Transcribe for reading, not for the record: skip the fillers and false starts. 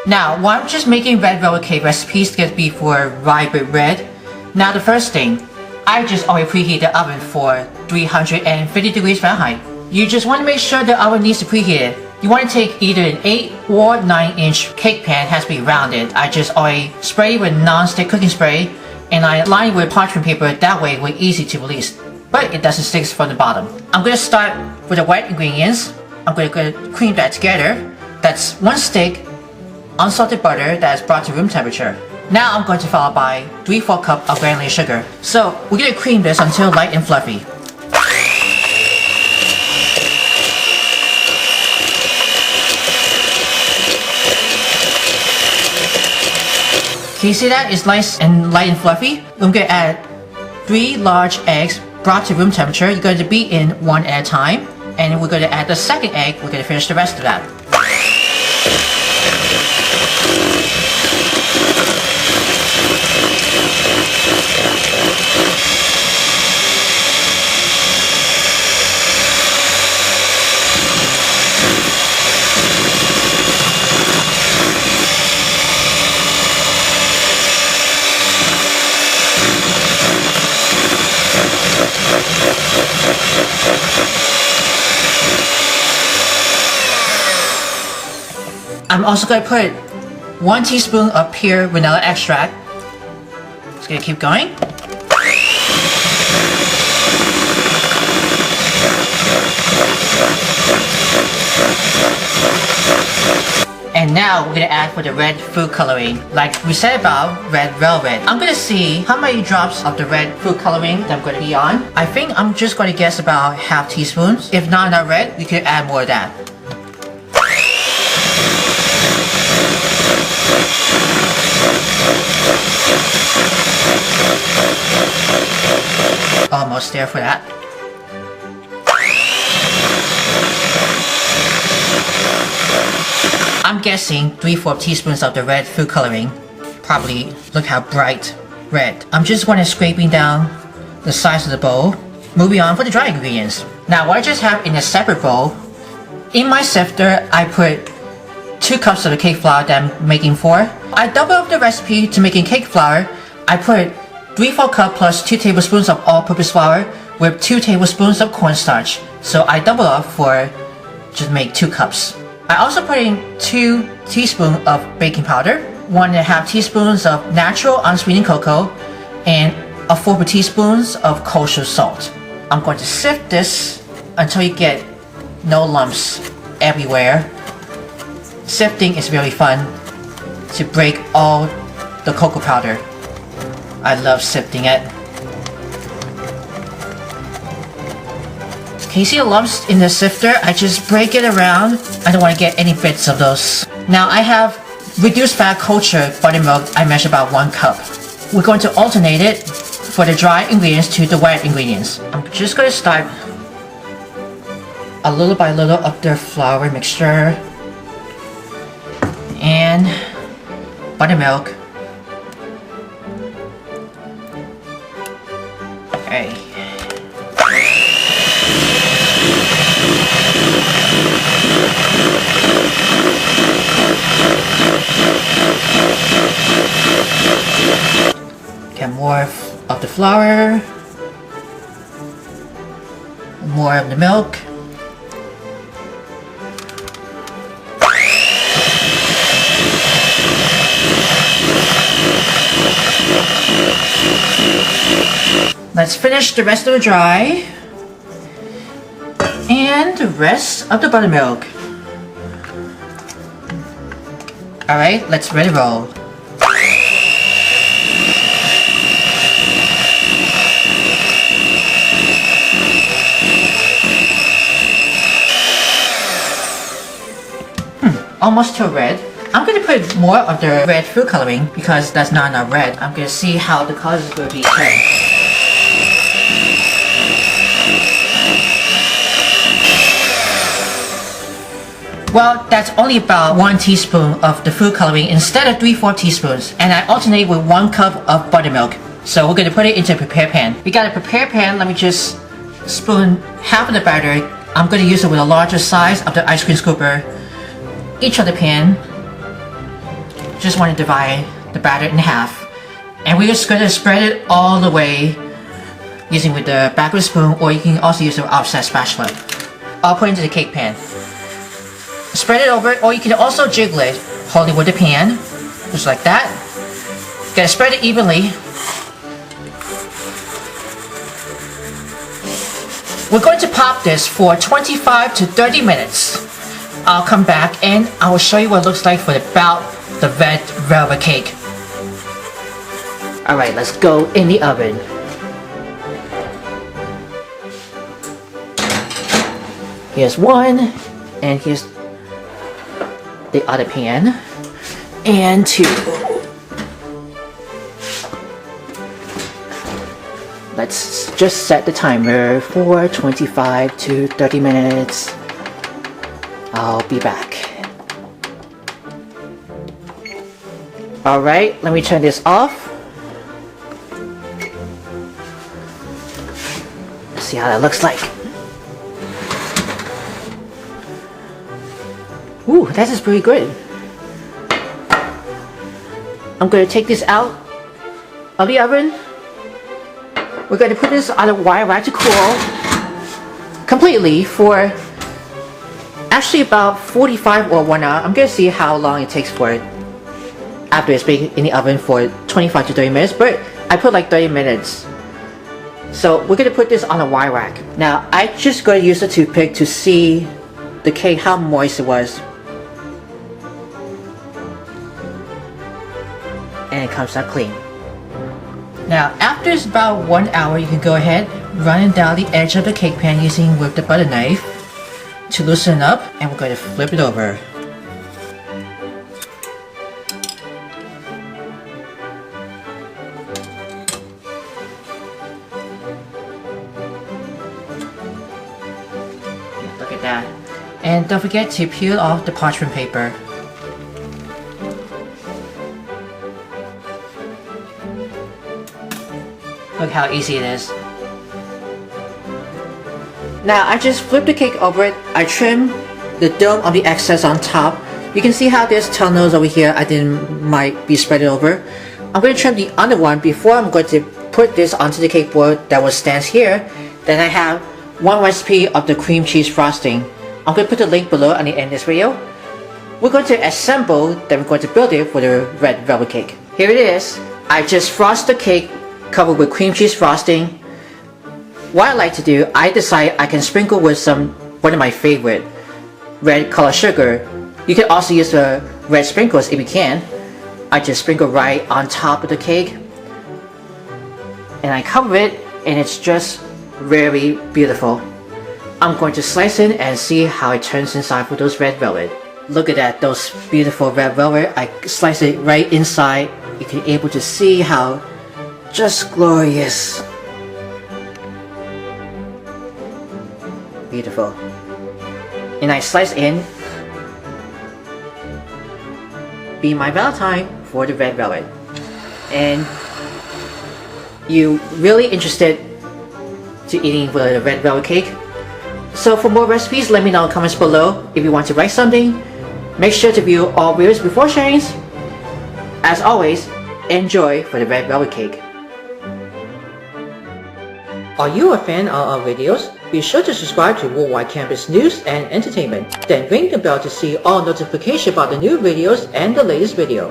Now, while I'm just making red velvet cake recipes to get before rye bread red, now the first thing, I just always preheat the oven for 350 degrees Fahrenheit. You just want to make sure the oven needs to preheat it. You want to take either an 8 or 9-inch cake pan, has to be rounded. I just always spray with non-stick cooking spray and I line it with parchment paper, that way it's easy to release. But it doesn't stick from the bottom. I'm going to start with the wet ingredients. I'm going to cream that together. That's 1 stick unsalted butter that is brought to room temperature. Now I'm going to follow by 3/4 cup of granulated sugar. So we're going to cream this until light and fluffy. Can you see that? It's nice and light and fluffy. I'm going to add 3 large eggs brought to room temperature. You're going to beat in 1 at a time. And we're going to add the second egg. We're going to finish the rest of that. I'm also going to put 1 teaspoon of pure vanilla extract. Just going to keep going. And now we're going to add for the red food coloring. Like we said about red velvet. I'm going to see how many drops of the red food coloring that I'm going to be on. I think I'm just going to guess about half teaspoon. If not enough red, we could add more of that. Almost there for that. I'm guessing 3/4 teaspoons of the red food coloring. Probably look how bright red. I'm just going to scraping down the sides of the bowl. Moving on for the dry ingredients. Now what I just have in a separate bowl, in my sifter I put 2 cups of the cake flour that I'm making for. I double up the recipe to making cake flour. I put 3/4 cup plus 2 tablespoons of all-purpose flour with 2 tablespoons of cornstarch. So I double up for just make 2 cups. I also put in 2 teaspoons of baking powder, 1.5 teaspoons of natural unsweetened cocoa, and 4 teaspoons of kosher salt. I'm going to sift this until you get no lumps everywhere. Sifting is really fun to break all the cocoa powder. I love sifting it. Can you see the lumps in the sifter? I just break it around. I don't want to get any bits of those. Now I have reduced fat kosher buttermilk. I measure about 1 cup. We're going to alternate it for the dry ingredients to the wet ingredients. I'm just going to start a little by little of the flour mixture and buttermilk. Okay. Get more of the flour, more of the milk. Let's finish the rest of the dry and the rest of the buttermilk. Alright, let's ready roll. Almost too red. I'm going to put more of the red food coloring because that's not enough red. I'm going to see how the color is going to be turned. Well, that's only about 1 teaspoon of the food coloring instead of 3/4 teaspoons. And I alternate with 1 cup of buttermilk. So we're going to put it into a prepare pan. We got a prepare pan. Let me just spoon half of the batter. I'm going to use it with a larger size of the ice cream scooper. Each of the pan. just want to divide the batter in half. And we're just going to spread it all the way using with the back of the spoon, or you can also use an offset spatula. I'll put it into the cake pan. Spread it over, or you can also jiggle it, holding with the pan, just like that. Gotta spread it evenly. We're going to pop this for 25 to 30 minutes. I'll come back and I will show you what it looks like for about the red velvet cake. Alright, let's go in the oven. Here's one, and here's the other pan, and two. Let's just set the timer for 25 to 30 minutes. I'll be back. Alright, let me turn this off. Let's see how that looks like. Ooh, that is pretty good. I'm going to take this out of the oven. We're going to put this on a wire rack to cool completely for actually about 45 or 1 hour. I'm going to see how long it takes for it after it's been in the oven for 25 to 30 minutes, but I put like 30 minutes. So we're going to put this on a wire rack. Now I just going to use a toothpick to see the cake, how moist it was. And it comes out clean. Now after it's about 1 hour, you can go ahead running down the edge of the cake pan using with the butter knife to loosen it up, and we're going to flip it over. Yeah, look at that. And don't forget to peel off the parchment paper. Look how easy it is. Now I just flipped the cake over it. I trimmed the dome of the excess on top. You can see how there's tunnels over here might be spread over. I'm going to trim the under one before I'm going to put this onto the cake board that will stand here. Then I have one recipe of the cream cheese frosting. I'm going to put the link below at the end of this video. We're going to assemble, then we're going to build it for the red velvet cake. Here it is. I just frost the cake covered with cream cheese frosting. What I like to do, I decide I can sprinkle with one of my favorite, red color sugar. You can also use the red sprinkles if you can. I just sprinkle right on top of the cake, and I cover it, and it's just very beautiful. I'm going to slice it and see how it turns inside for those red velvet. Look at that, those beautiful red velvet. I slice it right inside. You can able to see how just glorious. Beautiful. And I slice in Be My Valentine for the red velvet. And you really interested to eating the red velvet cake? So for more recipes, let me know in the comments below. If you want to write something, make sure to view all videos before sharing. As always, enjoy for the red velvet cake. Are you a fan of our videos? Be sure to subscribe to Worldwide Campus News and Entertainment. Then ring the bell to see all notifications about the new videos and the latest video.